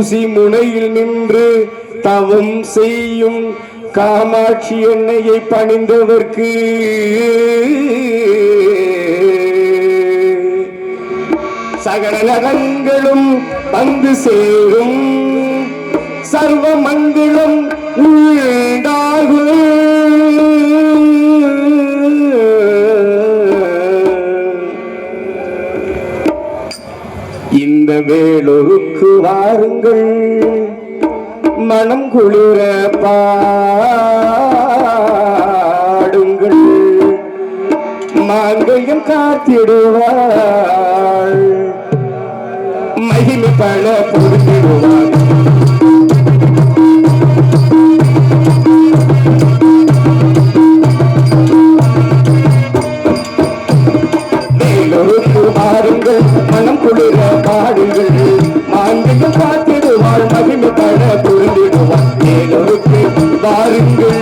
ஊசி முனையில் நின்று தவம் செய்யும் காமாட்சி எண்ணெயை பணிந்தவர்க்கு சகல நலங்களும் வந்து சேரும், சர்வ மங்களம் உண்டாகும். இந்த வேலூருக்கு வாருங்கள், மனம் குளிர பாடுங்கள், மாங்கல்யம் காத்திடுவாள், மகிமை பல பொருந்திடுவாள். வேலூருக்கு வாருங்கள், மனம் குளிர பாடுங்கள், மாங்கல்யம் காத்திடுவாள், மகிமை பல பொருந்திடுவாள். வேலூருக்கு வாருங்கள்.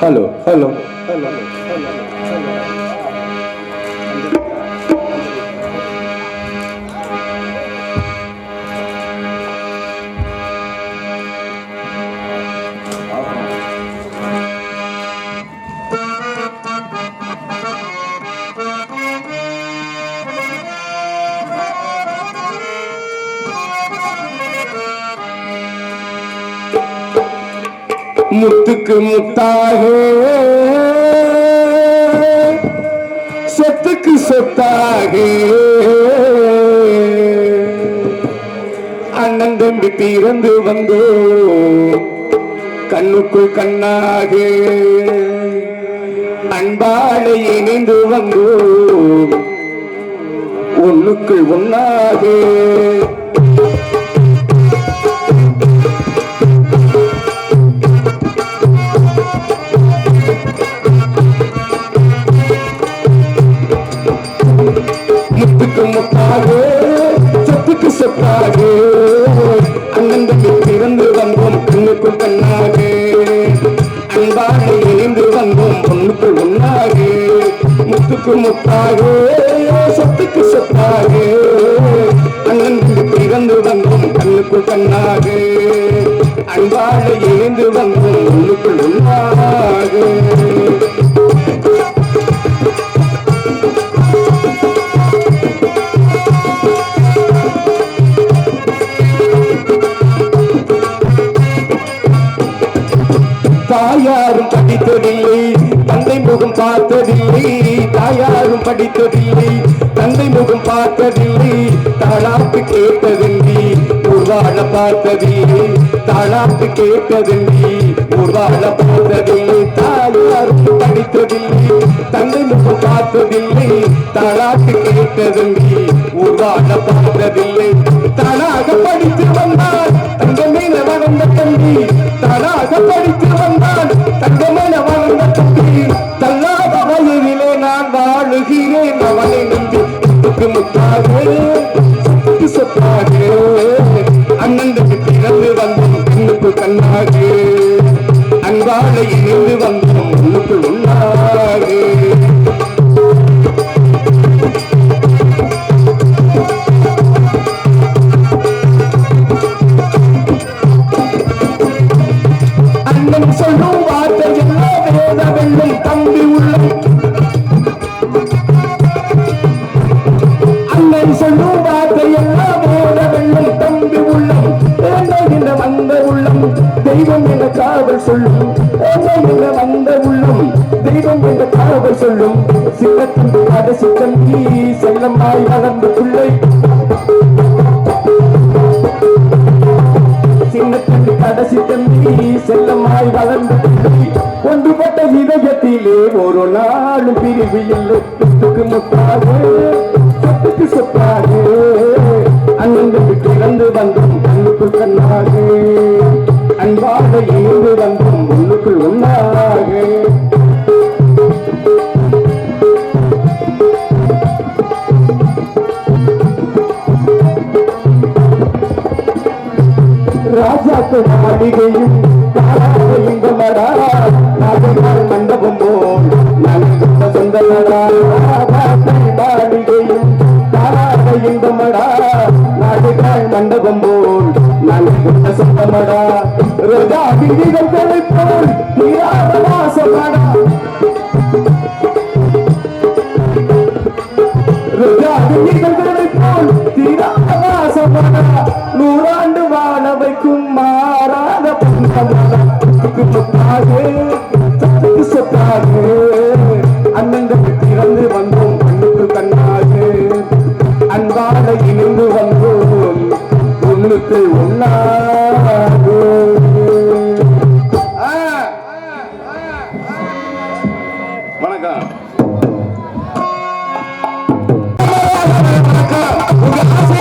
हेलो हेलो हेलो முத்துக்கு முத்தாக சொத்துக்கு சொத்தாக அண்ணன் தம்பி பிறந்து வந்தோ கண்ணுக்குள் கண்ணாக அன்பாலை இணைந்து வந்தோ ஒண்ணுக்குள் ஒன்னாக சொத்துக்கு சொத்தாக அண்ணன் தம்பி பிறந்து வந்தோம் கண்ணுக்குள் கண்ணாக அன்பாக இணைந்து வந்தோம் பொண்ணுக்குள் ஒன்னாக முத்துக்கு முத்துக்கு முத்தாக சொத்துக்கு சொத்தாக அண்ணன் பிறந்து வந்தோம் கண்ணுக்குள் கண்ணாக அன்பாக இணைந்து வந்தோம் உள்ளுக்குள் உண்டாக தாயாரும் படித்ததில்லை தந்தை முகம் பார்த்ததில்லை தாயாரும் படித்ததில்லை தந்தை முகம் பார்த்ததில்லை தாளாட்டு கேட்டதில்லை ஊர்வாழ பார்த்ததில்லை தாளாட்டு கேட்டதில்லை ஊர்வாழ பார்த்ததில்லை தாயாரும் படித்ததில்லை தந்தை முகம் பார்த்ததில்லை தாளாட்டு கேட்டதில்லை ஊர்வாழ பார்த்ததில்லை தானாக படித்து வந்தால் தங்கமேல வளர்ந்த தம்பி தானாக படித்து வந்தால் தங்கமேல வளர்ந்த தம்பி தள்ளாத வயதிலே நான் வாழுகிறேன் அவனை நம்பி முத்துக்கு முத்தாக சொத்துக்கு சொத்தாக அண்ணனுக்கு பிறந்து வந்தோம் கண்ணுக்கு கண்ணாக அன்பாக இணைந்து வந்தோம் உள்ளுக்கு உண்டாக சொல்லும் வார்த்தை எல்லாம் வேத வெள்ளும் தம்பி உள்ளம் அண்ணன் சொல்லும் வார்த்தை எல்லாம் வேத வெள்ளும் தம்பி உள்ளம் என்ற வந்த உள்ளம் தெய்வம் என்ற காவல் சொல்லும் என்ற வந்த உள்ளம் தெய்வம் என்ற காவல் சொல்லும் சின்னத்தின் கடைசி தம்பி செல்லமாய் வளர்ந்த பிள்ளை சின்னத்தின் கடைசி தம்பி செல்லமாய் வளர்ந்த ஒன்றுபட்ட இதயத்திலே ஒரு நாளும் பிரிவு இல்லை சொத்துக்கு முத்தாக சொத்துக்கு சொத்தாக அண்ணனுக்கு பிறந்து வந்தோம் கண்ணுக்குள் கண்ணாக அன்பாக இணைந்து வந்தோம் உள்ளுக்குள் ஒன்றாக ராஜாக்கு மாளிகையும் காலாக நாகர்கள் மண்டபம் போல் நன்கு சொந்தமடா மாளிகையும் காலாக இன்பமடா நாடுகள் மண்டபம் போல் நன்கு சொந்தமடா ரோஜா விதிகளை போல் தீராத வாசமடா ரோஜா விதிகளை போல் தீராத வாசமடா நூறாண்டு வாழ வைக்கும் மாறாத சொத்துக்கு சொத்தாக அண்ணனுக்கு பிறந்து வந்தோம் கண்ணுக்கு கண்ணாக அன்பாக இணைந்து வந்தோம் ஒண்ணுக்கு ஒன்னாக வணக்கம் உங்க ஆசை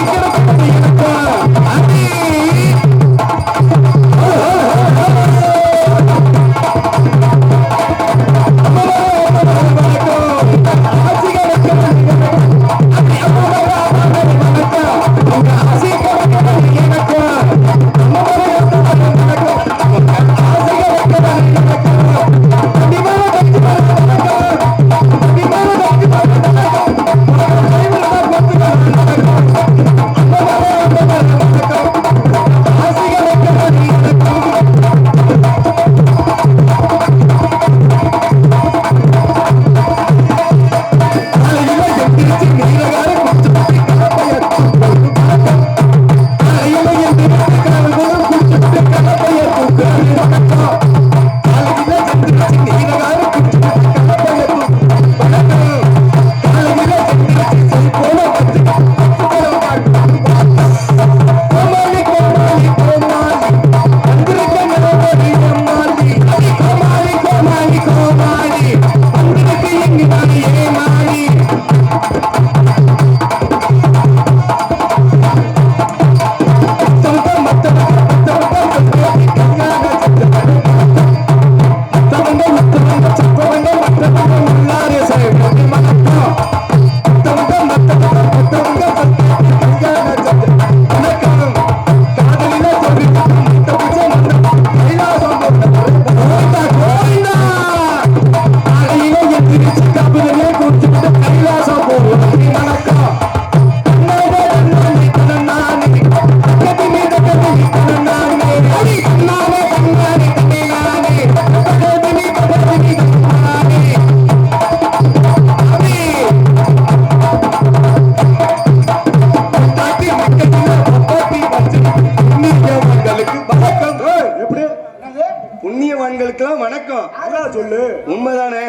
நல்லா சொல்லு. உண்மைதானே?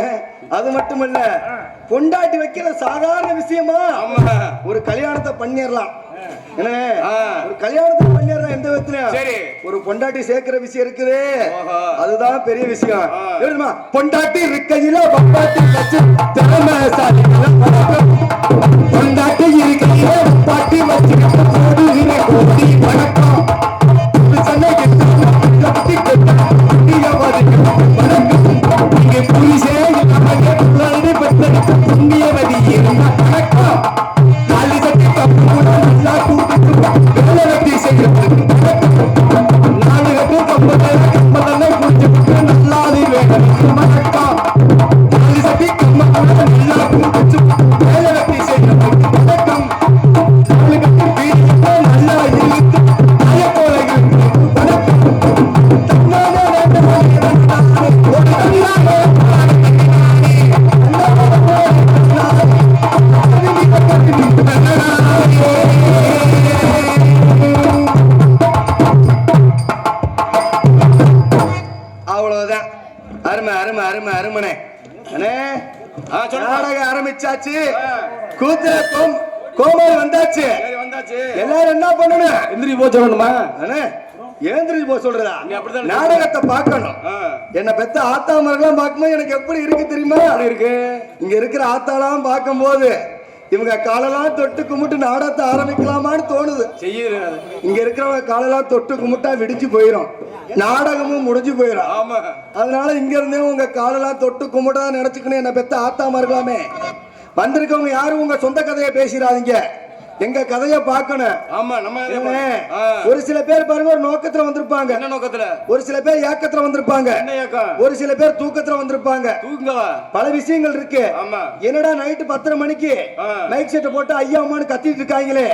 அது மட்டுமல்ல, பொண்டாட்டி வைக்கிற சாதாரண விஷயமா ஒரு கல்யாணத்தை பண்ணிடலாம். என்ன ஒரு கல்யாணத்தை பண்ணிடலாம் எந்த விதத்துலயும். சரி, ஒரு பொண்டாட்டி சேர்க்கிற விஷயம் இருக்குது, அதுதான் பெரிய விஷயம். தெரியுமா? பொண்டாட்டி இருக்கையில பொண்டாட்டி வச்சு திறமைசாலி, பொண்டாட்டி இருக்கையில பொண்டாட்டி வச்சு கோடி வணக்கம் ஆரம்பிச்சாச்சு. கோமாளி வந்தாச்சு. எல்லாரும் என்ன பண்ணணும்? எந்திரி போ சொல்லணுமா? ஏந்திரி போ சொல்றதா? நாடகத்தை பார்க்கணும். என்ன பெத்த ஆத்தாமர்கள்லாம் பார்க்கும்போது எனக்கு எப்படி இருக்கு தெரியுமா? இருக்கு. இங்க இருக்கிற ஆத்தாலாம் பார்க்கும் போது இவங்க காலெல்லாம் தொட்டு கும்பிட்டு நாடகத்தை ஆரம்பிக்கலாமான்னு தோணுது. இங்க இருக்கிறவங்க காலெல்லாம் தொட்டு கும்பிட்டா விடிச்சு போயிடும், நாடகமும் முடிஞ்சு போயிடும். அதனால இங்க இருந்தே உங்க காலெல்லாம் தொட்டு கும்பிட்டா நினைச்சுக்கணும். என்ன பெத்த ஆத்தாம இருக்கலாமே. வந்திருக்கவங்க யாரும் உங்க சொந்த கதையை பேசிடாதீங்க, எங்க கதைய பார்க்கணும். ஆமா, நம்ம ஒரு சில பேர் பாருங்க ஒரு நோக்கத்துல வந்திருப்பாங்க. என்ன நோக்கத்துல? ஒரு சில பேர் ஏக்கத்துல வந்திருப்பாங்க. என்ன ஏக்கம்? ஒரு சில பேர் தூக்கத்துல வந்திருப்பாங்க. தூங்கவா? பல விஷயங்கள் இருக்கு. ஆமா. என்னடா நைட்டு 10:30 மணிக்கு மைக் செட் போட்டு ஐயா அம்மான்னு கத்திட்டு இருக்காங்களே,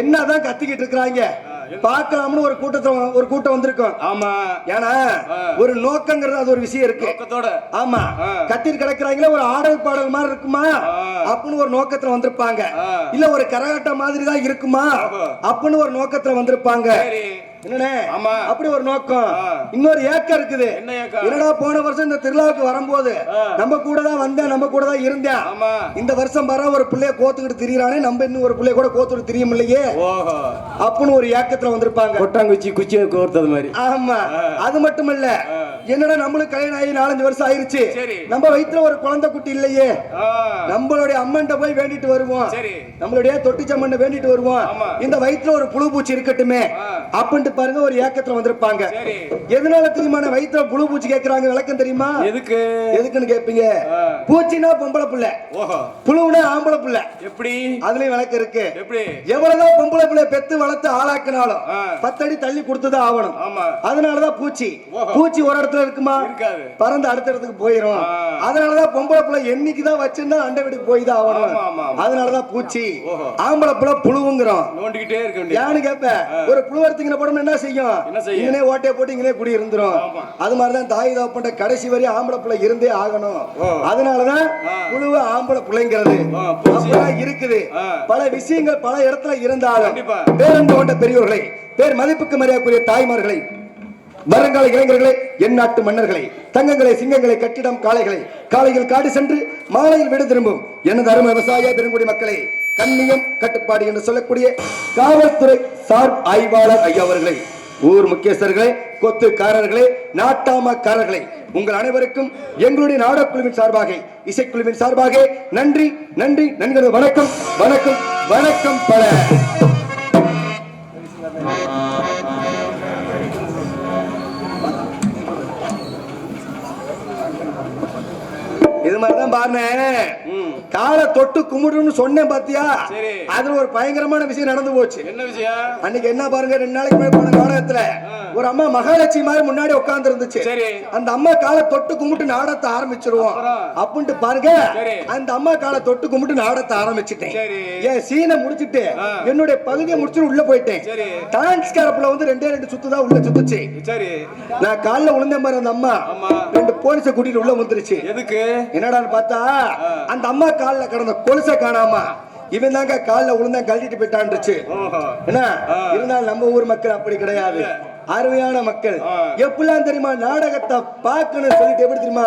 என்னதான் கத்திக்கிட்டு இருக்காங்க பார்க்கலாம்னு ஒரு கூட்டம் வந்திருக்கும். ஆமா. ஏன்னா ஒரு நோக்கங்கிறது அது ஒரு விஷயம் இருக்கு. ஆமா. கத்திட்டு கிடக்குறாங்களே ஒரு ஆடல் பாடல் மாதிரி இருக்குமா அப்படின்னு ஒரு நோக்கத்துல வந்திருப்பாங்க. இல்ல ஒரு கரகாட்டம் மாதிரி தான் இருக்குமா அப்படின்னு ஒரு நோக்கத்துல வந்திருப்பாங்க. என்னடே அப்படி ஒரு நோக்கம். இன்னொரு ஏக்கம் இருக்குது. என்னடா போன வருஷம் இந்த திருவிழாவுக்கு வரும்போது நம்ம கூட தான் வந்தேன், நம்ம கூட தான் இருந்தேன். இந்த வருஷம் வர ஒரு பிள்ளைய கோத்துக்கிட்டு திரியறானே, நம்ம இன்னும் ஒரு பிள்ளைய கூட கோத்துக்கிட்டு திரியும் இல்லையே அப்படின்னு ஒரு ஏக்கத்துல வந்திருப்பாங்க. கொட்டாங்குச்சி குச்சியை கோர்த்தது மாதிரி. ஆமா. அது மட்டும் இல்ல, என்னடா நம்மளுக்கு கல்யாணம் ஆகி 4-5 வருஷம் ஆயிருச்சு, நம்ம வயிற்றுல ஒரு குழந்தை குட்டி இல்லையே, நம்மளுடைய அம்மன்ட்ட போய் வேண்டிட்டு வருவோம், நம்மளுடைய தொட்டி சம்மன் வேண்டிட்டு வருவோம், இந்த வயிற்றுல ஒரு புழு பூச்சி இருக்கட்டுமே அப்படின்னு பாருங்க ஒரு ஏக்கத்துல வந்திருப்பாங்க. எதனால தெரியுமா வயிற்றுல புழு பூச்சி கேட்கறாங்க? விளக்கம் தெரியுமா? எதுக்கு? எதுக்குன்னு கேட்பீங்க. பூச்சினா பொம்பளை பிள்ளை, புழுனா ஆம்பளை பிள்ளை. எப்படி? அதுலயும் விளக்கம் இருக்கு. எப்படி? எவ்வளவுதான் பொம்பளை பிள்ளை பெத்து வளர்த்து ஆளாக்குனாலும் 10 அடி தள்ளி கொடுத்துதான் ஆகணும். அதனாலதான் பூச்சி ஒரு இடத்துல இருக்குமா? பறந்து அடுத்த இடத்துக்கு போயிடும். அதனாலதான் பொம்பளை பிள்ளை என்னைக்குதான் வச்சிருந்தா அண்டை வீட்டுக்கு போய் தான் ஆகணும். அதனாலதான் பூச்சி. ஆம்பளை பிள்ளை புழுவுங்கிறோம். ஏன்னு கேப்ப, ஒரு புழு எடுத்துக்கிற படம் என்ன செய்யும்? இங்கனே ஓட்டையை போட்டு இங்கனே குடி இருந்துரும். அது மாதிரிதான் தாய் தகப்பன்ட்ட கடைசி வரை ஆம்பளை பிள்ளை இருந்தே ஆகணும். அதனாலதான் புழுவ ஆம்பளை பிள்ளைங்கிறது இருக்குது. பல விஷயங்கள் பல இடத்துல இருந்தாலும் பேரன்பு கொண்ட பெரியோர்களை, பேர் மதிப்புக்கு மரியாதைக்குரிய தாய்மார்களை, வருங்கால இளைஞர்களை, எந்நாட்டு மன்னர்களை, தங்கங்களை, சிங்கங்களை, கட்டிடம் காளைகளை, காலையில் காடு சென்று மாலையில் விடு திரும்பும் எனது அருமை விவசாய பெருங்குடி மக்களை, கண்ணியம் கட்டுப்பாடு என்று சொல்லக்கூடிய காவல்துறை சார் ஆய்வாளர் ஐயா அவர்களை, ஊர் முக்கியஸ்தர்களே, கொத்துக்காரர்களே, நாட்டாமக்காரர்களை, உங்கள் அனைவருக்கும் எங்களுடைய நாடகக்குழுவின் சார்பாக, இசைக்குழுவின் சார்பாக நன்றி நன்றி நன்கிறது. வணக்கம் வணக்கம் வணக்கம். பல இது மாதிரிதான் பாருங்க, காலை தொட்டு கும்பிடுன்னு சொன்னேன் பாத்தியா? அதுல ஒரு பயங்கரமான விஷயம் நடந்து போச்சு. என்ன விஷயம்? அன்னைக்கு என்ன பாருங்க, 2 நாளைக்கு மேல போன நாடகத்துல ஒரு அம்மா மகாலட்சுமி மாதிரி முன்னாடி உட்கார்ந்து இருந்துச்சு. அந்த அம்மா காலை தொட்டு கும்பிட்டு நாடகத்தை ஆரம்பிச்சிருவோம் அப்படின்ட்டு பாருங்க, அந்த அம்மா காலை தொட்டு கும்பிட்டு நாடகத்தை ஆரம்பிச்சுட்டேன். என் சீனை முடிச்சுட்டு என்னுடைய பகுதியை முடிச்சுட்டு உள்ள போயிட்டேன். டான்ஸ் கேரப்ல வந்து 2 சுத்துதான் உள்ள சுத்துச்சு. நான் காலில் விழுந்த மாதிரி அந்த அம்மா 2 போலீஸை கூட்டிட்டு உள்ள வந்துருச்சு. எதுக்கு? என்னடான்னு பார்த்தா அந்த அம்மா காலில் கிடந்த கொலுசை காணாம இவன் தாங்க காலில் விழுந்தா கழட்டிட்டு போயிட்டான்ருச்சு. என்ன இருந்தாலும் நம்ம ஊர் மக்கள் அப்படி கிடையாது. அருமையான மக்கள். எப்படிலாம் தெரியுமா நாடகத்தை பார்க்கணும் சொல்லிட்டு எப்படி தெரியுமா?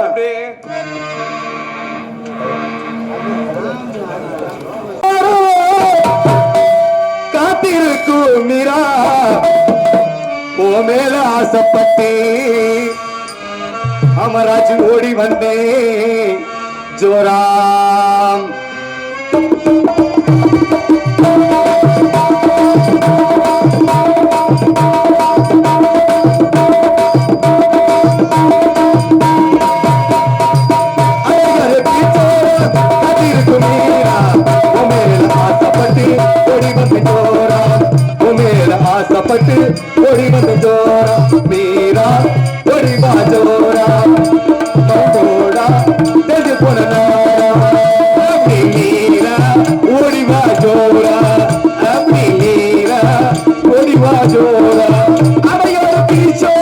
காத்திருக்கும் மீரா ஓ மேல ஆசைப்பட்டு அமராஜ் ஓடி வந்தே ஜோராம் ஆசைப்பட்டு ஓடி வந்த ஜோரா மீரா ஓடி வா ஜோரா மண்டோடா தெரிஞ்சு போன நாரா அப்படி மீரா ஓடி வா ஜோரா அப்படி மீரா ஓடி வா ஜோரா அவையோட பீச்சோ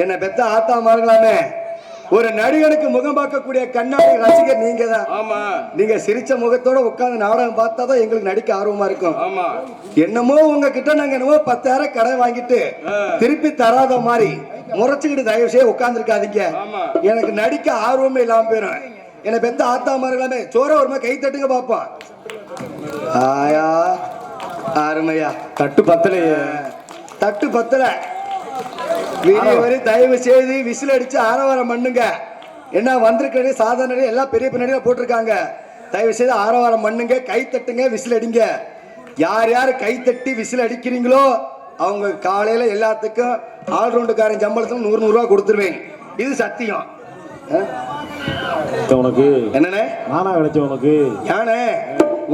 என்ன பெத்த ஆத்தா மார்களாமே ஒரு நடிகனுக்கு முகம் பார்க்கக்கூடிய கண்ணாடி ரசிகர் நீங்க தான். ஆமா, நீங்க சிரிச்ச முகத்தோட உட்கார்ந்து நாடகம் பார்த்தாதான் எங்களுக்கு நடிக்க ஆர்வமா இருக்கும். ஆமா, என்னமோ உங்க கிட்ட நாங்க என்னமோ 10,000 கடை வாங்கிட்டு திருப்பி தராத மாதிரி முறைச்சுக்கிட்டு தயவு செய்ய உட்கார்ந்து இருக்காதீங்க. எனக்கு நடிக்க ஆர்வமே இல்லாம போயிடும். என்ன பெத்த ஆத்தா மார்களாமே சோற ஒரு கை தட்டுங்க பாப்போம். ஆயா அருமையா தட்டு பத்தலையே, தட்டு பத்தல. வீடியோ வரை தயவு செய்து விசில் அடிச்சு ஆரவாரம் பண்ணுங்க. என்ன வந்திருக்க சாதாரண எல்லாம் பெரிய பெரிய போட்டிருக்காங்க. தயவு செய்து ஆரவாரம் பண்ணுங்க, கை தட்டுங்க, விசில் அடிங்க. யார் யார் கை தட்டி விசில் அடிக்கிறீங்களோ அவங்க காலையில எல்லாத்துக்கும் ஆல்ரவுண்டுக்காரன் சம்பளத்துக்கு 100 ரூபா கொடுத்துருவேன். இது சத்தியம். உனக்கு என்னண்ணே நானா கிடைச்ச உனக்கு யானே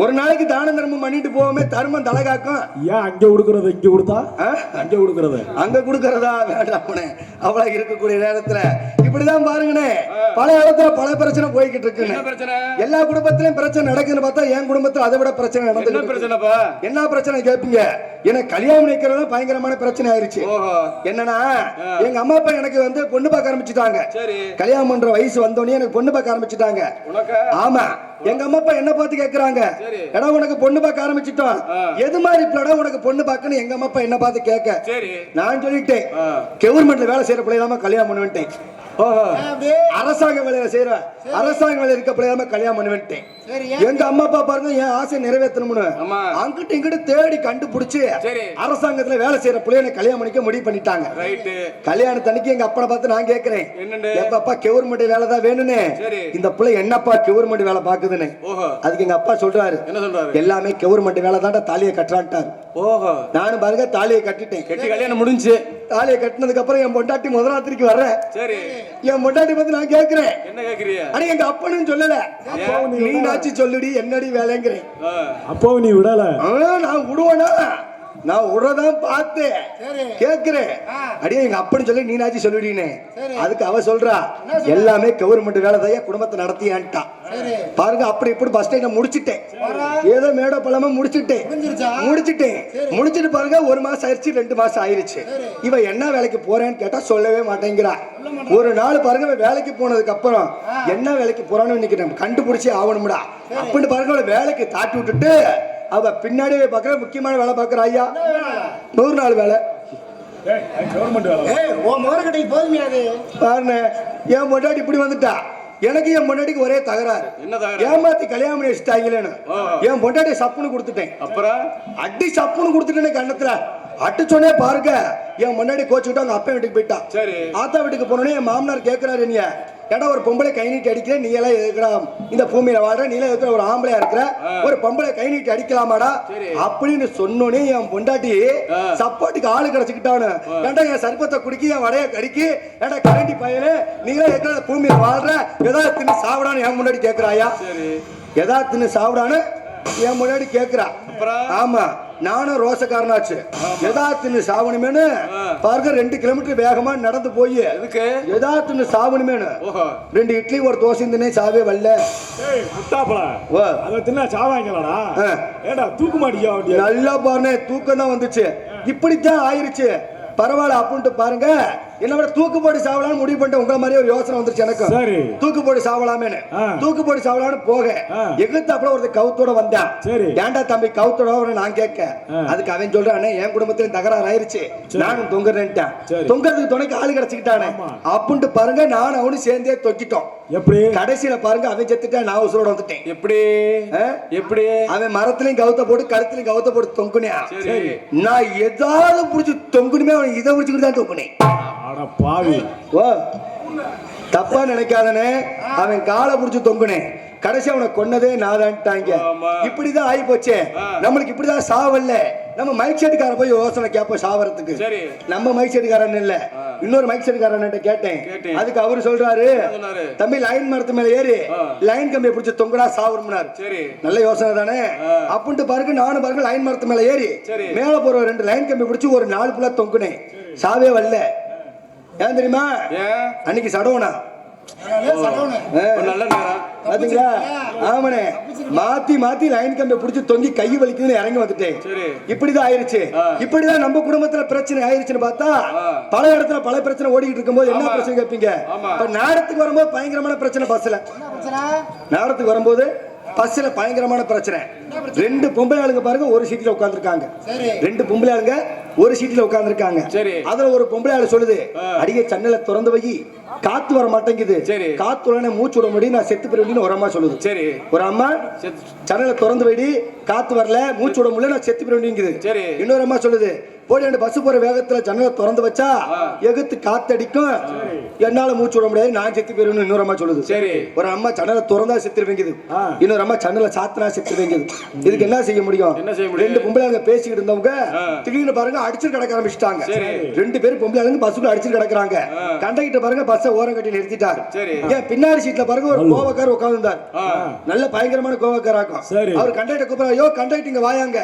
ஒரு நாளைக்கு தான தர்மம் பண்ணிட்டு போவோமே, தர்மம் தலை காக்கும். ஏன் அங்க கொடுக்கறது இங்க கொடுத்தா? அங்க கொடுக்கறது அங்க கொடுக்கறதா வேண்டாம்னே. அவ்வளவு இருக்கக்கூடிய நேரத்துல இப்படிதான் பாருங்கண்ணே, பல இடத்துல பல பிரச்சனை போய்கிட்டு இருக்கு. எல்லா குடும்பத்திலும் பிரச்சனை நடக்குதுன்னு பார்த்தா என் குடும்பத்துல அதை விட பிரச்சனை நடந்து. என்ன பிரச்சனை கேட்பீங்க? எனக்கு கல்யாணம் நிக்கிறதா பயங்கரமான பிரச்சனை ஆயிருச்சு. என்னன்னா எங்க அம்மா அப்பா எனக்கு வந்து பொண்ணு பார்க்க ஆரம்பிச்சுட்டாங்க. கல்யாணம் பண்ற வயசு வந்தோடனே எனக்கு பொண்ணு பார்க்க ஆரம்பிச்சுட்டாங்க. ஆமா, எங்க அம்மா அப்பா என்ன பார்த்து கேக்குறாங்க, எடா உனக்கு பொண்ணு பார்க்க ஆரம்பிச்சுட்டோம், எது மாதிரி பிள்ளை உனக்கு பொண்ணு பார்க்கணும் எங்க அம்மா அப்பா என்ன பார்த்து கேட்க. நான் சொல்லிட்டேன் கவர்மெண்ட்ல வேலை செய்யற பிள்ளைலாம கல்யாணம் பண்ணுவேன். அரசாங்க வேலையில செய்யற அரசாங்க வேலை இருக்க பிள்ளையாம கல்யாணம் பண்ணி வந்துட்டேன். எங்க அம்மா அப்பா பாருங்க என் ஆசை நிறைவேற்றணும்னு அங்கிட்டு இங்கிட்டு தேடி கண்டுபிடிச்சு அரசாங்கத்துல வேலை செய்யற பிள்ளைய கல்யாணம் பண்ணிக்க முடிவு பண்ணிட்டாங்க. கல்யாணத்தன்னைக்கு எங்க அப்பனை பார்த்து நான் கேட்கிறேன், எங்க அப்பா கவர்மெண்ட் வேலை தான் வேணும்னு, இந்த பிள்ளை என்னப்பா கவர்மெண்ட் வேலை பாக்குதுன்னு. அதுக்கு எங்க அப்பா சொல்றாரு, எல்லாமே கவர்மெண்ட் வேலை தாண்டா தாலியை கட்டுறான்ட்டாரு. நானும் பாருங்க தாலியை கட்டிட்டேன். கட்டி கல்யாணம் முடிஞ்சு தாலியை கட்டினதுக்கு அப்புறம் என் பொண்டாட்டி முதல் ராத்திரிக்கு வர்றேன். என் பொண்டாட்டி பார்த்து நான் கேட்கிறேன், என்ன கேக்குறீங்க? ஆனா எங்க அப்பனும் சொல்லல, நீ சொல்லுடி என்னடி வேலைங்கிறேன். அப்போ நீ விடல? நான் விடுவேனா? நான் விடுறதான் பார்த்தேன் கேக்குறேன். அடியே எங்க அப்பன்னு சொல்லி நீனாச்சு சொல்லுடினே. அதுக்கு அவ சொல்றா, எல்லாமே கவர்மெண்ட் வேலை தான் குடும்பத்தை நடத்தியான்ட்டா. பாருங்க அப்படி இப்படி பஸ் ஸ்டாண்ட் முடிச்சிட்டேன், ஏதோ மேடோ பழமா முடிச்சிட்டேன். முடிச்சிட்டு பாருங்க 1 மாசம் ஆயிடுச்சு, 2 மாசம் ஆயிருச்சு. இவ என்ன வேலைக்கு போறேன்னு கேட்டா சொல்லவே மாட்டேங்கிறா. ஒரு நாள் பாருங்க வேலைக்கு போனதுக்கு அப்புறம் என்ன வேலைக்கு போறான்னு இன்னைக்கு நம்ம கண்டுபிடிச்சே ஆகணும்டா அப்படின்னு பாருங்க வேலைக்கு தாட்டி விட்டுட்டு அவ பின்னாடியே பாக்குற முக்கியமான வேலை பாக்குற. ஐயா 100 நாள் வேலை பாருங்க. என் பொண்டாட்டி இப்படி வந்துட்டா, எனக்கு என் பொண்டாட்டிக்கு ஒரே தகராறு. ஏமாத்தி கல்யாணம் பண்ணி வச்சுட்டாங்களேன்னு என் பொண்டாட்டி சப்புன்னு கொடுத்துட்டேன். அப்புறம் அடி சப்புன்னு கொடுத்துட்டேன்னு கண்ணத்துல அட்டு சொன்னே பாருங்க. என் முன்னாடி கோச்சுக்கிட்டு அவங்க அப்பா வீட்டுக்கு போயிட்டான். ஆத்தா வீட்டுக்கு போனோடனே என் மாமனார் கேட்கிறாரு, நீ ஏடா ஒரு பொம்பளை கை நீட்டி அடிக்கிற, நீ எல்லாம் இருக்கிற இந்த பூமியில வாடுற, நீ எல்லாம் இருக்கிற ஒரு ஆம்பளையா இருக்கிற, ஒரு பொம்பளை கை நீட்டி அடிக்கலாமாடா அப்படின்னு சொன்னோன்னே என் பொண்டாட்டி சப்பாட்டுக்கு ஆளு கிடைச்சுக்கிட்டானு. ஏண்டா என் சர்பத்தை குடிக்கி என் வடைய கடிக்கி, ஏண்டா கரண்டி பையனு நீ எல்லாம் இருக்கிற பூமியில வாழ்ற, ஏதாவது தின்னு சாப்பிடான்னு என் முன்னாடி கேட்கிறாயா? ஏதாவது தின்னு சாப்பிடான்னு என் முன்னாடி கேட்கிறா. ஆமா நானும் ரோசக்காரனாச்சு. எதாத்துன்னு சாவணுமேனு பாருங்க 2 கிலோமீட்டர் வேகமா நடந்து போய் எதாத்துன்னு சாவணுமேனு 2 இட்லி ஒரு தோசை தின்னே சாவே வரல. நல்லா பாருங்க தூக்கம் தான் வந்துச்சு. இப்படித்தான் ஆயிருச்சு. பரவாயில்ல அப்படின்ட்டு பாருங்க. என்ன விட தூக்கு போட்டு சாவலாம்னு முடிவு பண்ணிட்டு உங்க மாதிரி ஒரு யோசனை வந்துருச்சு எனக்கு. தூக்கு போட்டு சாவலாமேன்னு தூக்கு போட்டு சாவலாம்னு போக எகுத்து அப்புறம் ஒரு கவுத்தோட வந்தான். ஏண்டா தம்பி கவுத்தோட நான் கேட்க, அதுக்கு அவன் சொல்றானே என் குடும்பத்திலும் தகராறு ஆயிருச்சு, நானும் தொங்குறேன்ட்டான். தொங்குறதுக்கு துணைக்கு ஆளு கிடைச்சிக்கிட்டானே அப்படின்ட்டு பாருங்க நானும் அவனு சேர்ந்தே தொக்கிட்டோம். எப்படி கடைசியில பாருங்க அவன் செத்துட்டான், நான் உசுரோட வந்துட்டேன். எப்படி எப்படி அவன் மரத்திலையும் கவுத்த போட்டு கழுத்திலையும் கவுத்த போட்டு தொங்குனியா, நான் ஏதாவது புடிச்சு தொங்குனுமே அவன் இதை புடிச்சுக்கிட்டு தான் தொங்குனேன். தப்பா நினைக்காதனே, அவன் காலை புடிச்சு தொங்குனேன். கடைசி அவனை கொன்னதே நாதான்ட்டாங்க. இப்படிதான் ஆகி போச்சே. நம்மளுக்கு இப்படிதான் சாவல்ல. நம்ம மைக் செட்டுக்கார போய் யோசனை கேட்போம் சாவறதுக்கு. நம்ம மைக் செட்டுக்காரன் இல்ல, இன்னொரு மைக் செட்டுக்காரன் கேட்டேன். அதுக்கு அவரு சொல்றாரு, தம்பி லைன் மரத்து மேல ஏறி லைன் கம்பியை பிடிச்சி தொங்குடா சாவரும்னாரு. நல்ல யோசனை தானே அப்படின்ட்டு பாருங்க. நானும் பாருங்க லைன் மரத்து மேல ஏறி மேல போற 2 லைன் கம்பி பிடிச்சி ஒரு 4 புள்ள தொங்குனேன். சாவே வரல. ஏன் தெரியுமா? அன்னைக்கு சடோனா ஆமனே மாத்தி மாத்தி லைன் கம்பை புடிச்சு தொங்கி கை வலிக்குதுன்னு இறங்கி வந்துட்டேன். இப்படிதான் ஆயிருச்சு. இப்படிதான் நம்ம குடும்பத்துல பிரச்சனை ஆயிருச்சுன்னு பார்த்தா பல இடத்துல பல பிரச்சனை ஓடிக்கிட்டு இருக்கும்போது என்ன பிரச்சனை கேட்பீங்க? நாடத்துக்கு வரும்போது பயங்கரமான பிரச்சனை. பஸ்ல நாடத்துக்கு வரும்போது பஸ்ல பயங்கரமான பிரச்சனை. 2 பொம்பளை ஆளுங்க பாருங்க ஒரு சீட்ல உட்கார்ந்துருக்காங்க. 2 பொம்பளை ஆளுங்க ஒரு சீட்ல உட்கார்ந்துருக்காங்க. அதுல ஒரு பொம்பளை ஆளு சொல்லுது, அடியே சன்னல திறந்து வை, காத்து வர மாட்டேங்குது, காத்து உடனே மூச்சு விட முடியும், நான் செத்து போயிடுவேன்னு ஒரு அம்மா சொல்லுது. ஒரு அம்மா சன்னல திறந்து வைடி, காத்து வரல, மூச்சு விட முடியல, நான் செத்து போயிடுவேங்குது. இன்னொரு அம்மா சொல்லுது, போடி பஸ் போற வேகத்துல ஜன்னலை திறந்து வச்சா எகுத்து காத்தடிக்கும், என்னால மூச்சு விட முடியாது, நான் செத்து போயிருவேன்னு இன்னொரு அம்மா சொல்லுது. ஒரு அம்மா ஜன்னலை திறந்தா செத்துருவேங்குது, இன்னொரு அம்மா ஜன்னலை சாத்தினா செத்துருவேங்குது. இதுக்கு என்ன செய்ய முடியும்? 2 பொம்பளை ஆளுங்க பேசிக்கிட்டு இருந்தவங்க திடீர்னு பாருங்க அடிச்சு கிடக்க ஆரம்பிச்சிட்டாங்க. 2 பேரும் பொம்பளை ஆளுங்க பஸ்ஸுக்குள்ள அடிச்சு கிடக்குறாங்க. கண்டக்டர் பாருங்க பஸ்ஸை ஓரம் கட்டி நிறுத்திட்டாரு. ஏன் பின்னாடி சீட்ல பாருங்க ஒரு கோவக்காரர் உட்கார்ந்துருந்தார். நல்ல பயங்கரமான கோவக்காராக்கும். அவர் கண்டக்டர் கூப்பிடுறாரு, ஐயோ கண்டக்டர் இங்க வாயாங்க,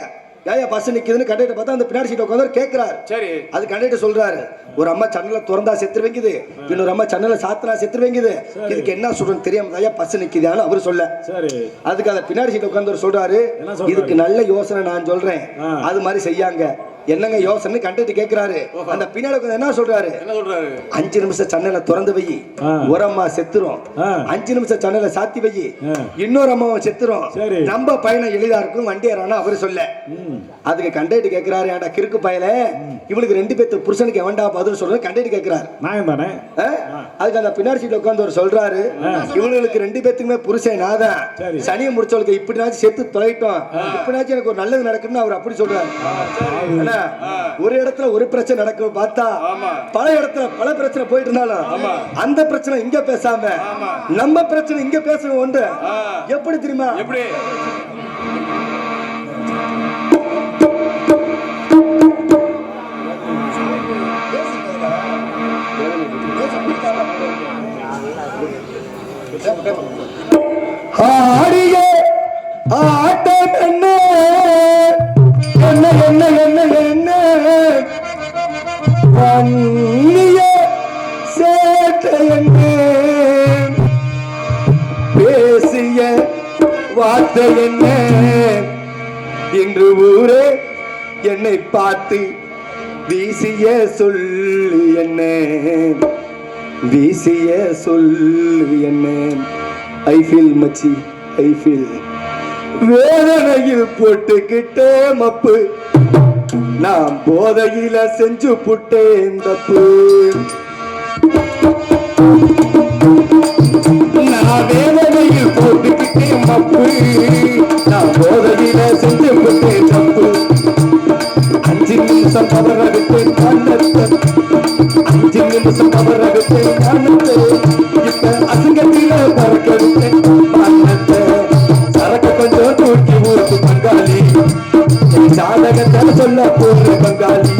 ஏன் பஸ் நிக்குதுன்னு கண்டக்டர் பார்த்தா அந்த பின்னாடி சீட் உட்கார்ந்து கேட்கிறாரு. அது கண்டக்டர் சொல்றாரு, ஒரு அம்மா சன்னல திறந்தா செத்துருவேங்குது, இன்னொரு அம்மா சன்னல சாத்தினா செத்துருவேங்குது, இதுக்கு என்ன சொல்றேன்னு தெரியாம ஐயா பஸ் நிக்குதான்னு அவரு சொல்ல. அதுக்கு அந்த பின்னாடி சீட் உட்கார்ந்து சொல்றாரு, இதுக்கு நல்ல யோசனை நான் சொல்றேன், அது மாதிரி செய்யாங்க. என்னங்க யோசனை கண்டக்டர் கேட்கிறாரு. அந்த பின்னாடி உட்கார்ந்து என்ன சொல்றாரு? 5 நிமிஷம் சன்னல திறந்து வை, ஒரு அம்மா செத்துரும், 5 நிமிஷம் சன்னல சாத்தி வை, இன்னொரு அம்மாவும் செத்துரும், நம்ம பயணம் எளிதா இருக்கும் வண்டி ஏறான்னு அவரு சொல்ல. அதுக்கு கண்டக்டர் கேட்கிறாரு, ஏன்டா கிறுக்கு பயல, இவளுக்கு 2 பேத்து புருஷனுக்கு எவன்டா பதில் சொல்றது கண்டக்டர் கேட்கிறாரு. நான் தானே. அதுக்கு அந்த பின்னாடி சீட்ல உட்கார்ந்து ஒரு சொல்றாரு, இவளுக்கு 2 பேத்துக்குமே புருஷன் நான் தான், சனியை முடிச்சவளுக்கு இப்படினாச்சும் செத்து தொலைட்டோம், இப்படினாச்சும் எனக்கு ஒரு நல்லது நடக்குன்னு அவர் அப்படி சொல்றாரு. ஒரு இடத்துல ஒரு பிரச்சனை நடக்கும் பார்த்தா பல இடத்துல பல பிரச்சனை போயிட்டு இருந்தாலும் அந்த பிரச்சனை இங்க பேசாம நம்ம பிரச்சனை இங்க பேசணும் ஒன்று. எப்படி தெரியுமா? எப்படி? ஆடிய ஆட்டம் என்ன என்ன என்ன என்ன என்ன பண்ணிய சேட்டை என்ன பேசிய வார்த்தை என்ன இன்று ஊரே என்னை பார்த்து வீசிய சொல்லு என்ன வீசிய சொல்லு என்ன ஐ ஃபீல் மச்சி ஐ ஃபீல் வேதனையில் போட்டுக்கிட்டே மப்பு நான் போதையில செஞ்சு புட்டேன் தப்பு நான் வேதனையில் போட்டுக்கிட்டே மப்பு நான் போதையில செஞ்சு புட்டேன் தப்பு 5 நிமிஷம் தவற விட்டேன் கண்ணத்தை 5 நிமிஷம் தவற விட்டேன் கண்ணத்தை இப்ப அசிங்கத்தில பறக்க விட்டேன் மண்ணத்தை சரக்கு கொஞ்சம் தூக்கி ஊருக்கு பங்காளி ஜாதகத்தை சொல்ல போற பங்காளி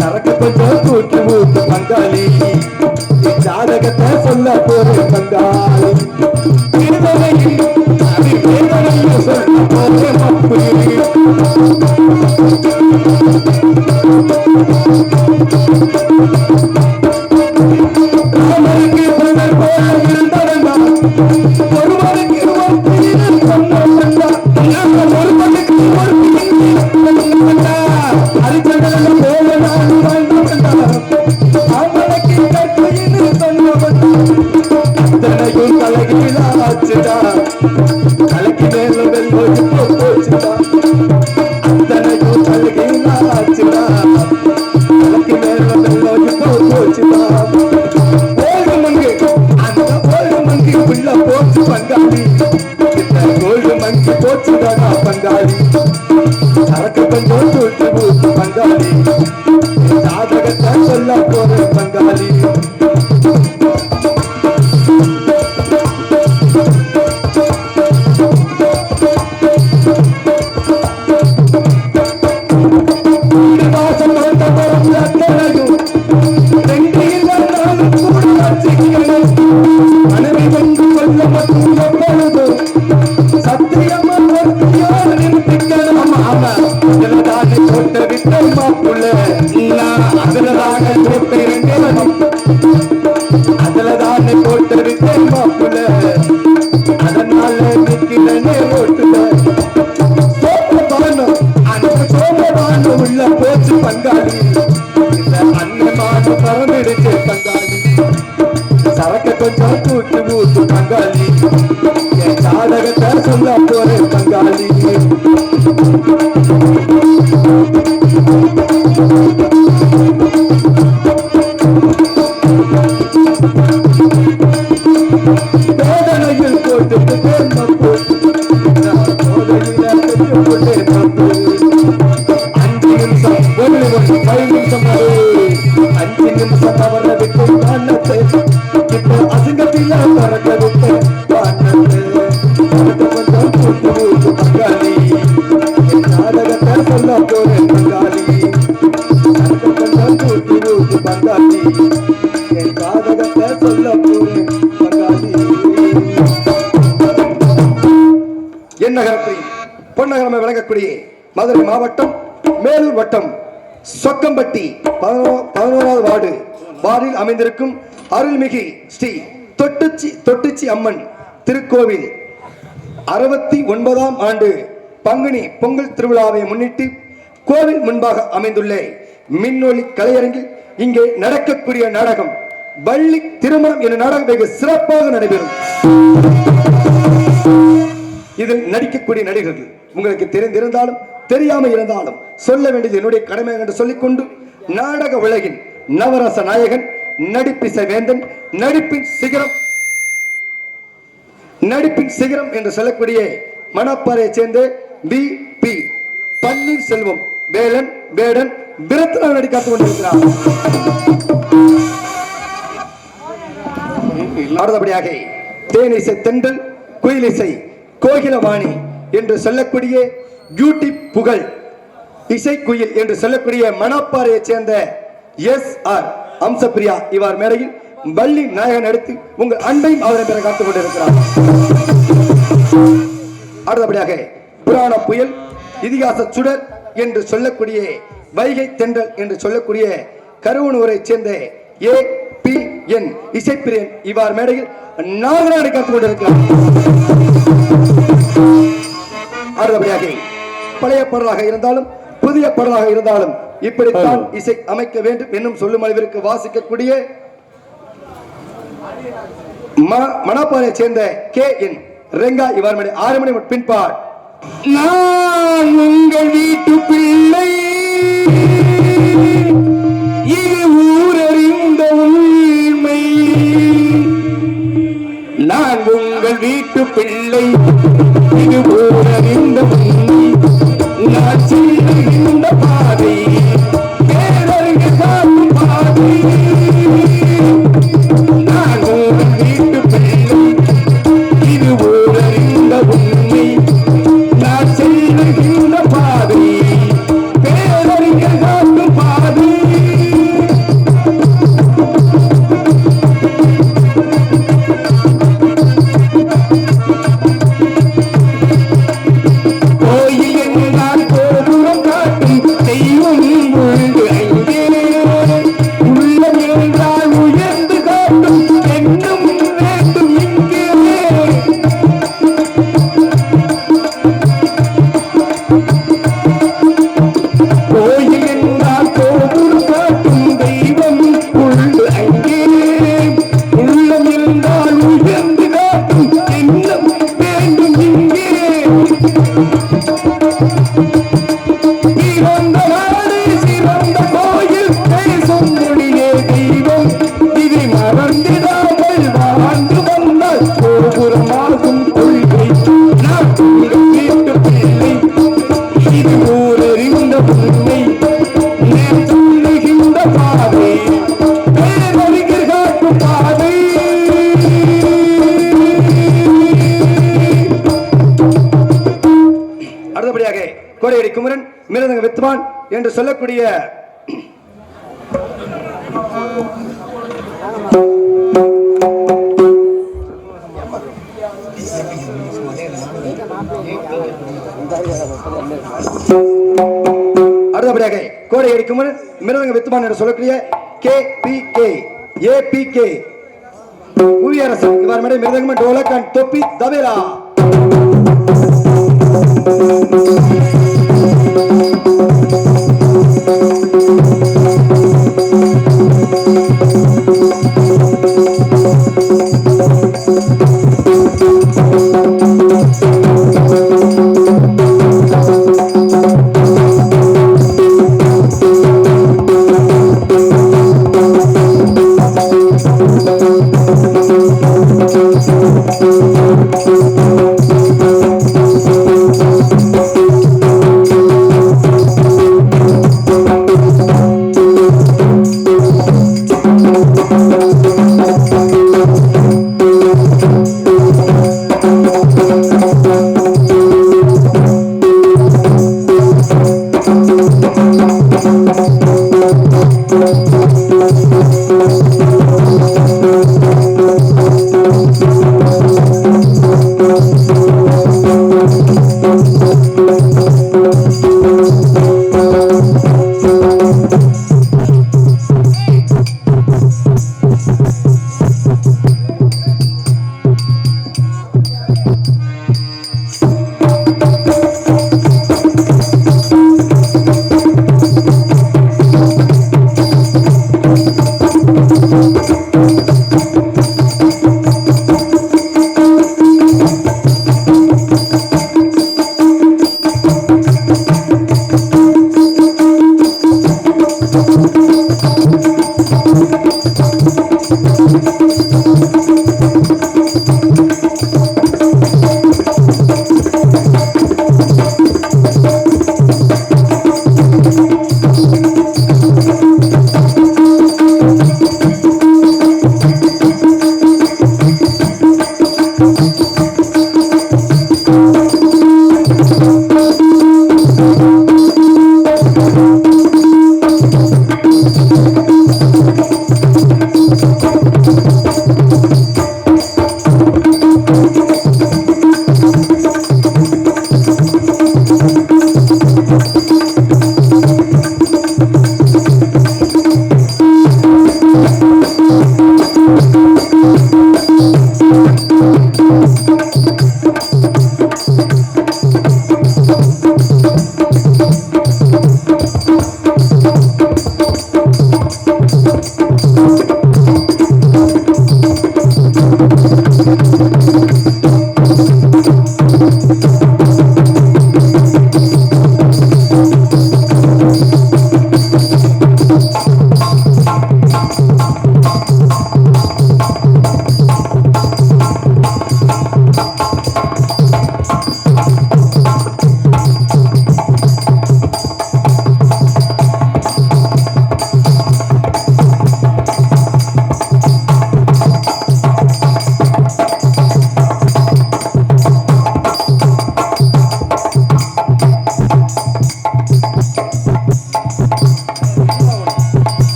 சரக்கு கொஞ்சம் தூக்கி ஊருக்கு பங்காளி ஜாதகத்தை சொல்ல போற பங்காளி வேதனையில் அது வேதனையில் சொல்ல போற மப்பு ராமருக்கு பிரதர் போல இருந்தவன் ஒருவருக்கு ஒரு மனுக்கு ஒரு அரிச்சகல போல நான் வாழ்ந்தவன் அவனுக்கு கற்பையில் சொன்னவன் அத்தனையும் கலகிலாச்சுடா கலக்கி மேல வெள்ளோச்சு போச்சுடா அத்தனையும் கலகிலாச்சுடா கலக்கி மேல வெள்ளோச்சு போச்சுடா கோல்டு மங்கு அந்த கோல்டு மங்கு உள்ள போச்சு பங்காளி கோல்டு மங்கு போச்சுடா பங்காளி சரக்கு கொஞ்சம் தூக்கி போச்சு பங்காளி ஜாதகத்தை சொல்ல போற பங்காளி மனைவி வந்து கொள்ள மட்டும் எப்பொழுது சத்தியமா நிறுத்திக்கணும் அதுலதாக போட்டு விட்ட மாப்புள்ள அதுலதாக போட்டு அதுலதானே போட்டு விட்ட மாப்புள்ள அதனால நிக்கிறனே ஓட்டுல சோப்பபானம் அந்த சோப்பபானம் உள்ள போச்சு பங்காளி இந்த அன்னமான பரமிடுச்சு பங்காளி சரக்க கொஞ்சம் தூக்கி ஊத்து பங்காளி என் ஜாதகத்தை சொல்ல போறேன் பங்காளி வேதனையில் போட்டு மப்பு போதையில செஞ்சு போட்டு மப்பு 5 நிமிஷம் 5 நிமிஷம் 5 நிமிஷம் தவற விட்டு காரணத்தை இப்போ அசிங்கத்தில பறக்க விட்டு காரணத்தை கொஞ்சம் கூட்டு ஊட்டு பங்காளி நாடகத்தை சொல்ல போறேன் பங்காளி கொஞ்சம் கூட்டு ஊட்டு பங்காளி என் ஜாதகத்தை சொல்ல போறேன் பங்காளி. என் நகரத்தில் பொன்னகரமை விளங்கக்கூடிய மதுரை மாவட்டம் மேலூர் வட்டம் சொக்கம்பட்டி 11வது வார்டில் அமைந்திருக்கும் அருள்மிகு ஸ்ரீ தொட்டுச்சி அம்மன் திருக்கோவில் 69ஆம் ஆண்டு பங்குனி பொங்கல் திருவிழாவை முன்னிட்டு கோவில் முன்பாக அமைந்துள்ள மின்னொலி கலையரங்கில் இங்கே நடக்கக்கூடிய நாடகம் வள்ளி திருமணம் என்ற நாடகம் வெகு சிறப்பாக நடைபெறும். இதில் நடிக்கக்கூடிய நடிகர்கள் உங்களுக்கு தெரிந்திருந்தாலும் தெரியாம இருந்தாலும் சொல்ல வேண்டியது என்னுடைய கடமை என்று சொல்லிக்கொண்டு நாடக உலகின் நவரச நாயகன் நடிப்பிசை வேந்தன் நடிப்பின் சிகரம் என்று சொல்லக்கூடிய மணப்பாறையை சேர்ந்த பி பன்னீர்செல்வம் வேலன் வேடன் விரத்னா நடிக்காத்துக் கொண்டிருக்கிறார். அடுத்தபடியாக தேனிசை தென்றல் குயிலிசை கோகிலவாணி என்று சொல்லக்கூடிய பியூட்டி புகழ் இசை குயில் என்று சொல்லக்கூடிய மணப்பாறையை சேர்ந்த SR அம்சப்பிரியா இவர் மேடையில் வள்ளி நாயகன் எடுத்து உங்கள் அன்பையும் அவரை பெற காத்துக் கொண்டிருக்கிறார். அடுத்தபடியாக புராண புயல் இதிகாச சுடர் என்று சொல்லக்கூடிய வைகை தென்றல் என்று சொல்லக்கூடிய கருவனூரை சேர்ந்த APN இசைப்பிரியன் இவர் மேடையில் நாகராணி காத்துக் கொண்டிருக்கிறார். அடுத்தபடியாக பழைய பாடலாக இருந்தாலும் புதிய பாடலாக இருந்தாலும் இப்படித்தான் இசை அமைக்க வேண்டும் என்னும் சொல்லும் அளவிற்கு வாசிக்கக்கூடிய மணப்பாறையை சேர்ந்த KN ரெங்கா இவர் மேடை 6 மணி பின்பாடு. நான் உங்கள் வீட்டு பிள்ளை இது ஊரறிந்த உண்மை. நான் உங்கள் வீட்டு பிள்ளை இது ஊரறிந்த உண்மை. நான் செல்லுகின்ற பாதை பேரறிஞர் காட்டும் பாதை. நான் உங்கள் வீட்டு பிள்ளை இது ஊரறிந்த உண்மை. நான் செல்லுகின்ற பாதை பேரறிஞர் காட்டும் பாதை. கோயில் என்றால் கோபுரம் காட்டும் தெய்வம் உண்டு அங்கே. உள்ளம் என்றால் உயர்ந்து காட்டும் எண்ணம் வேண்டும் இங்கே. கோயில் என்றால் கோபுரம் காட்டும் தெய்வம் உண்டு அங்கே. உள்ளம் என்றால் உயர்ந்து காட்டும் எண்ணம் வேண்டும் இங்கே. சிறந்த நாடு சிறந்த கோயில் பேசும் மொழியே தெய்வம். இதை மறந்திடாமல் வாழ்ந்து வந்தால் கோபுரமாகும் கொள்கை. நான் உங்கள் வீட்டு பிள்ளை இது ஊரறிந்த உண்மை. நான் சொல்லுகின்ற பாதை பேரறிஞர் காட்டும் பாதை. அடுத்தபடியாக கோடையடி குமரன் மிருதங்க வித்வான் என்று சொல்லக்கூடிய அடுத்தபடியாக கோடையடி குமரன் மிருதங்க வித்வான் என்று சொல்லக்கூடிய APK புவியரசன் இவர் மேடை மிருதங்கம் டோலக் தொப்பி தபேலா.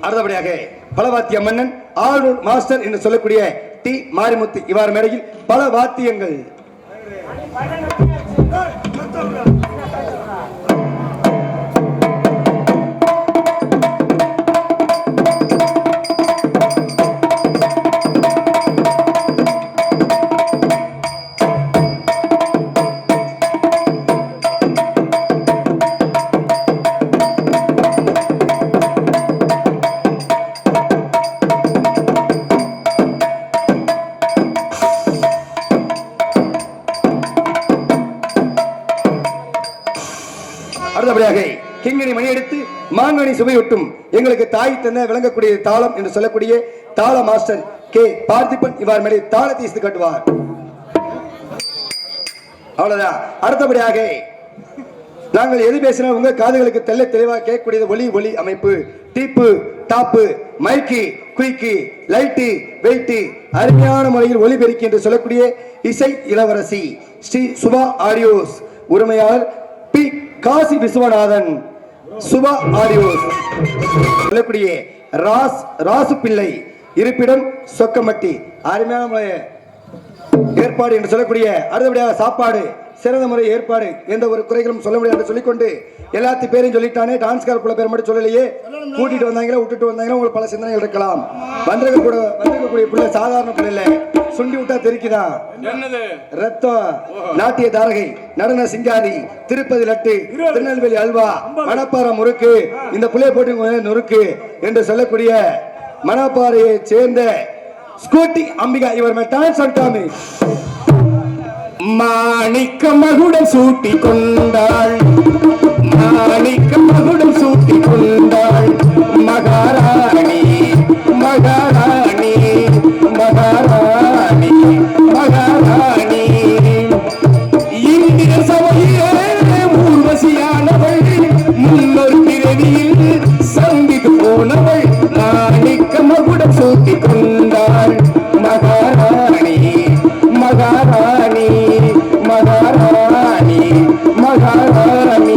அடுத்தபடியாக பலவாத்திய மன்னன் ஆளுநர் மாஸ்டர் என்று சொல்லக்கூடிய டி மாரிமுத்து இவ்வாறு மேடையில் பல வாத்தியங்கள் அடுத்தபடியாக கிங்கணி மணி எடுத்து மாங்கனி சுவையொட்டும் எங்களுக்கு தாய் தந்த விளங்கக்கூடிய தாளம் என்று சொல்லக்கூடிய தாள மாஸ்டர் கே பார்த்திபன் இவ்வாறு மேலே தாளத்தை இசைத்து காட்டுவார். அவ்வளவுதான். அடுத்தபடியாக நாங்கள் எது பேசினா உங்க காதுகளுக்கு தெல்ல தெளிவாக கேட்கக்கூடியது ஒலி ஒலி அமைப்பு டீப்பு டாப்பு மைக்கு குயிக்கு லைட்டு வெயிட்டு அருமையான முறையில் ஒலிபெருக்கி என்று சொல்லக்கூடிய இசை இளவரசி ஸ்ரீ சுபா ஆடியோஸ் உரிமையாளர் பி காசி விஸ்வநாதன் சுபா ஆடியோஸ் சொல்லக்கூடிய ராசு பிள்ளை இருப்பிடம் சொக்கமட்டி அருமையான ஏற்பாடு என்று சொல்லக்கூடிய அடுத்தபடியாக சாப்பாடு சிறந்த முறை ஏற்பாடு எந்த ஒரு குறைகளும் சொல்ல முடியாது சொல்லிக்கொண்டு எல்லாத்தையும் பேரையும் சொல்லிட்டானே டான்ஸ்கார் குள்ள பேர் மட்டும் சொல்லலையே கூட்டிட்டு வந்தாங்களா விட்டுட்டு வந்தாங்களா உங்களுக்கு பல சிந்தனைகள் இருக்கலாம். வந்திருக்கக்கூடிய பிள்ளை சாதாரண பிள்ளை இல்ல, சுண்டி விட்டா தெரிக்குதான் ரத்தம் நாட்டிய தாரகை நடன சிங்காரி திருப்பதி லட்டு திருநெல்வேலி அல்வா மணப்பாறை முறுக்கு இந்த பிள்ளைய போட்டு நொறுக்கு என்று சொல்லக்கூடிய மணப்பாறையை சேர்ந்த ஸ்கூட்டி அம்பிகா இவர் டான்ஸ் அண்டாமி மாணிக்க மகுடம் சூட்டி கொண்டாள் மாணிக்க மகுடம் சூட்டி கொண்டாள் மகாராணி மகாராணி மகாராணி மகாராணி இந்திய சபையிலே ஊர்வசியானவள் முன்னொரு பிறவியில் சந்தித்து போனவள் மாணிக்க மகுடம் சூட்டி கொண்டாள் மகாராணி மகாராணி மகாராணி மகாராணி.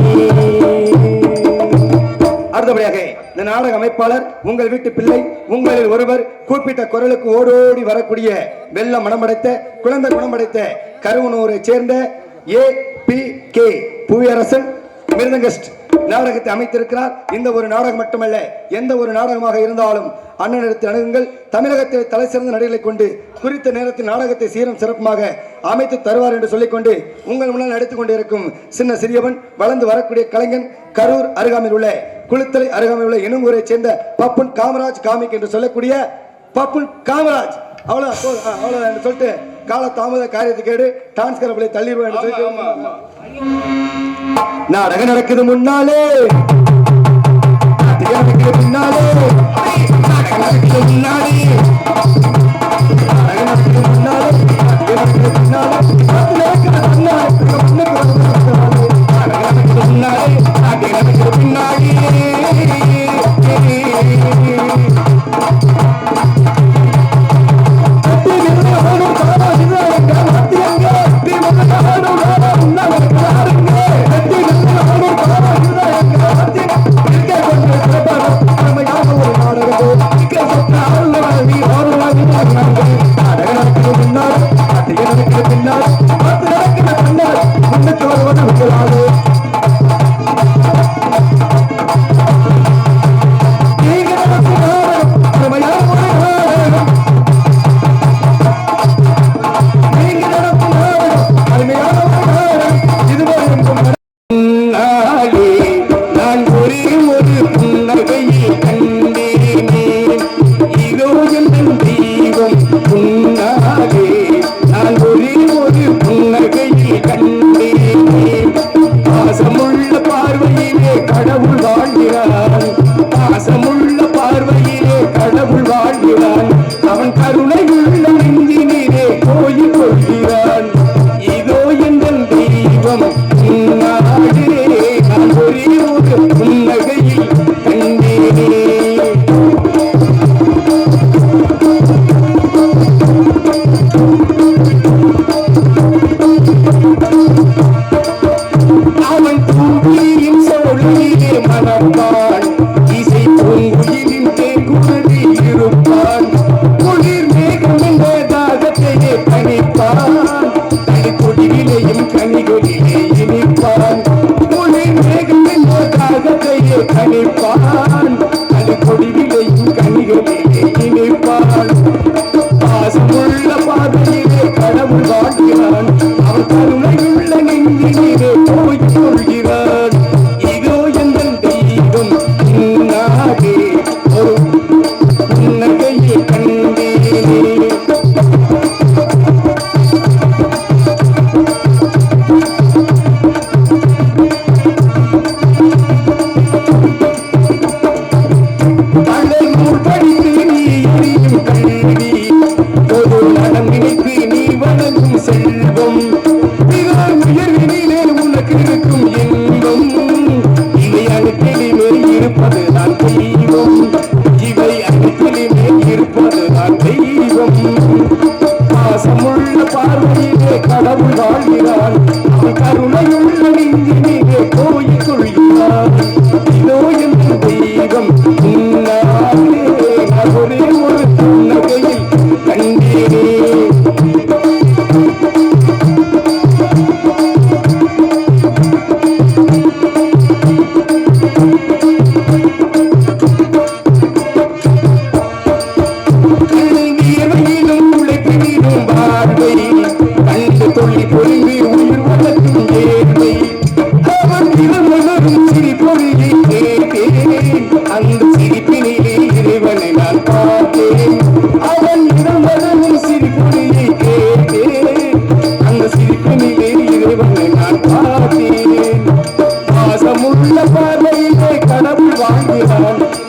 அடுத்தபடியாக இந்த நாடக அமைப்பாளர் உங்கள் வீட்டு பிள்ளை உங்களில் ஒருவர் கூப்பிட்ட குரலுக்கு ஓடோடி வரக்கூடிய வெள்ள மனமடைத்த குழந்தை குணமடைத்த கருவனூரை சேர்ந்த APK புவியரசன் மிருதங்கஸ்ட் நாடகத்தை அமைத்திருக்கிறார். இந்த ஒரு நாடகம் மட்டுமல்ல, எந்த ஒரு நாடகமாக இருந்தாலும் அண்ணனிடத்தில் அணுகுங்கள். தமிழகத்தில் தலை சிறந்த நடிகர்களை கொண்டு குறித்த நேரத்தில் நாடகத்தை சீரும் சிறப்புமாக அமைத்து தருவார் என்று சொல்லிக்கொண்டு உங்கள் முன்னால் நடித்துக் கொண்டிருக்கும் சின்ன சிறியவன் வளர்ந்து வரக்கூடிய கலைஞன் கரூர் அருகாமையில் உள்ள குளித்தலை அருகாமையில் உள்ள இனங்கூரை சேர்ந்த பப்புன் காமராஜ் காமிக் என்று சொல்லக்கூடிய பப்புன் காமராஜ். அவ்வளவு என்று சொல்லிட்டு கால தாமத காரியத்தை கேடு டான்ஸ்கரப்பலை தள்ளிடுவோம் என்று சொல்லிட்டு நாடகம் நடக்குது முன்னாலே, நடக்குது பின்னாலே, நாடகம் நடக்குது முன்னாலே, நாடகம் நடக்குது முன்னாலே, நடக்குது பின்னாலே, நடக்குது முன்னாலே, நாடகம் நடக்குது முன்னாலே, நடக்குது பின்னாலே. பாசமுள்ள பார்வையிலே கடவுள் வாழ்கிறான்.